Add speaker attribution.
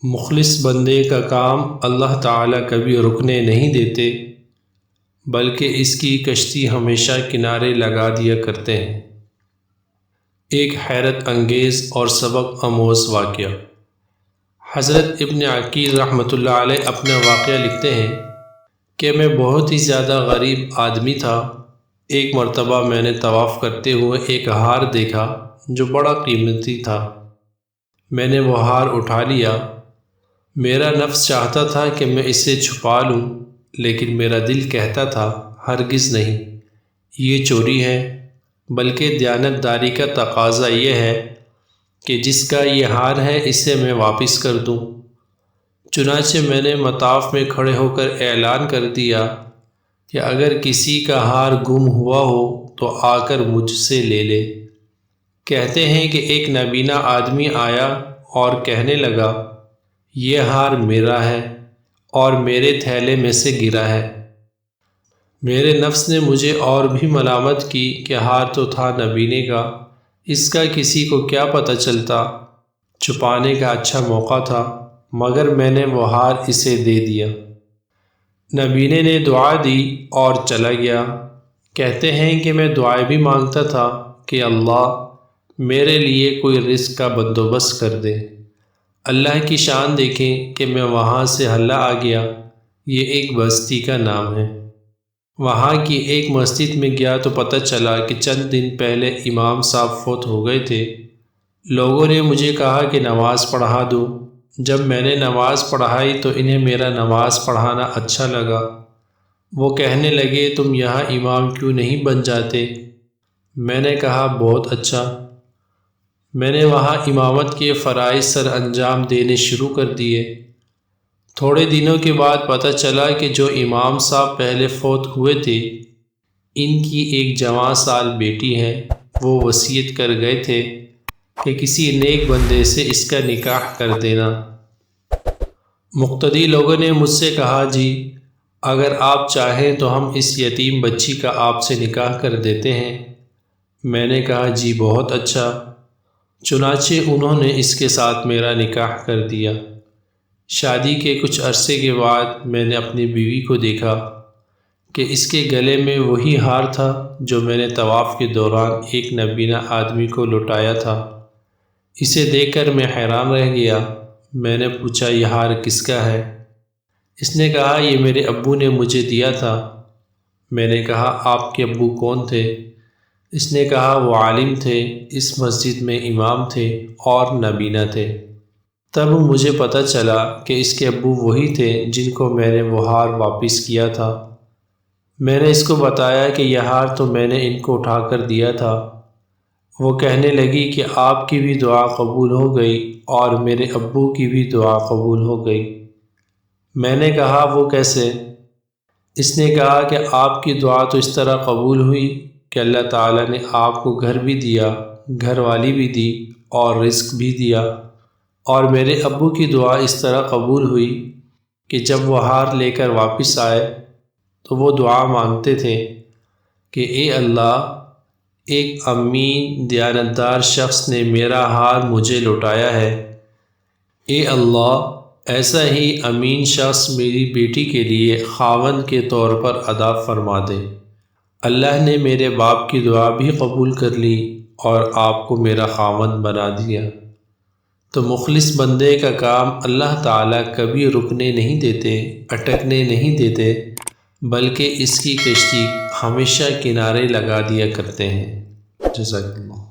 Speaker 1: مخلص بندے کا کام اللہ تعالیٰ کبھی رکنے نہیں دیتے، بلکہ اس کی کشتی ہمیشہ کنارے لگا دیا کرتے ہیں۔ ایک حیرت انگیز اور سبق آموز واقعہ۔ حضرت ابن عقیل رحمۃ اللہ علیہ اپنا واقعہ لکھتے ہیں کہ میں بہت ہی زیادہ غریب آدمی تھا۔ ایک مرتبہ میں نے طواف کرتے ہوئے ایک ہار دیکھا جو بڑا قیمتی تھا۔ میں نے وہ ہار اٹھا لیا۔ میرا نفس چاہتا تھا کہ میں اسے چھپا لوں، لیکن میرا دل کہتا تھا ہرگز نہیں، یہ چوری ہے، بلکہ دیانت داری کا تقاضا یہ ہے کہ جس کا یہ ہار ہے اسے میں واپس کر دوں۔ چنانچہ میں نے مطاف میں کھڑے ہو کر اعلان کر دیا کہ اگر کسی کا ہار گم ہوا ہو تو آ کر مجھ سے لے لے۔ کہتے ہیں کہ ایک نابینا آدمی آیا اور کہنے لگا، یہ ہار میرا ہے اور میرے تھیلے میں سے گرا ہے۔ میرے نفس نے مجھے اور بھی ملامت کی کہ ہار تو تھا نابینے کا، اس کا کسی کو کیا پتہ چلتا، چھپانے کا اچھا موقع تھا، مگر میں نے وہ ہار اسے دے دیا۔ نابینے نے دعا دی اور چلا گیا۔ کہتے ہیں کہ میں دعائیں بھی مانگتا تھا کہ اللہ میرے لیے کوئی رزق کا بندوبست کر دے۔ اللہ کی شان دیکھیں کہ میں وہاں سے ہلہ آ گیا۔ یہ ایک بستی کا نام ہے۔ وہاں کی ایک مسجد میں گیا تو پتہ چلا کہ چند دن پہلے امام صاحب فوت ہو گئے تھے۔ لوگوں نے مجھے کہا کہ نماز پڑھا دو۔ جب میں نے نماز پڑھائی تو انہیں میرا نماز پڑھانا اچھا لگا۔ وہ کہنے لگے، تم یہاں امام کیوں نہیں بن جاتے؟ میں نے کہا، بہت اچھا۔ میں نے وہاں امامت کے فرائض سر انجام دینے شروع کر دیے۔ تھوڑے دنوں کے بعد پتہ چلا کہ جو امام صاحب پہلے فوت ہوئے تھے، ان کی ایک جوان سال بیٹی ہے۔ وہ وصیت کر گئے تھے کہ کسی نیک بندے سے اس کا نکاح کر دینا۔ مقتدی لوگوں نے مجھ سے کہا، جی اگر آپ چاہیں تو ہم اس یتیم بچی کا آپ سے نکاح کر دیتے ہیں۔ میں نے کہا، جی بہت اچھا۔ چنانچہ انہوں نے اس کے ساتھ میرا نکاح کر دیا۔ شادی کے کچھ عرصے کے بعد میں نے اپنی بیوی کو دیکھا کہ اس کے گلے میں وہی ہار تھا جو میں نے طواف کے دوران ایک نابینا آدمی کو لوٹایا تھا۔ اسے دیکھ کر میں حیران رہ گیا۔ میں نے پوچھا، یہ ہار کس کا ہے؟ اس نے کہا، یہ میرے ابو نے مجھے دیا تھا۔ میں نے کہا، آپ کے ابو کون تھے؟ اس نے کہا، وہ عالم تھے، اس مسجد میں امام تھے اور نابینا تھے۔ تب مجھے پتہ چلا کہ اس کے ابو وہی تھے جن کو میں نے وہ ہار واپس کیا تھا۔ میں نے اس کو بتایا کہ یہ ہار تو میں نے ان کو اٹھا کر دیا تھا۔ وہ کہنے لگی کہ آپ کی بھی دعا قبول ہو گئی اور میرے ابو کی بھی دعا قبول ہو گئی۔ میں نے کہا، وہ کیسے؟ اس نے کہا کہ آپ کی دعا تو اس طرح قبول ہوئی کہ اللہ تعالیٰ نے آپ کو گھر بھی دیا، گھر والی بھی دی اور رزق بھی دیا، اور میرے ابو کی دعا اس طرح قبول ہوئی کہ جب وہ ہار لے کر واپس آئے تو وہ دعا مانگتے تھے کہ اے اللہ، ایک امین دیانتدار شخص نے میرا ہار مجھے لوٹایا ہے۔ اے اللہ، ایسا ہی امین شخص میری بیٹی کے لیے خاوند کے طور پر ادا فرما دے۔ اللہ نے میرے باپ کی دعا بھی قبول کر لی اور آپ کو میرا خاوند بنا دیا۔ تو مخلص بندے کا کام اللہ تعالیٰ کبھی رکنے نہیں دیتے، اٹکنے نہیں دیتے، بلکہ اس کی کشتی ہمیشہ کنارے لگا دیا کرتے ہیں۔ جزاک اللہ۔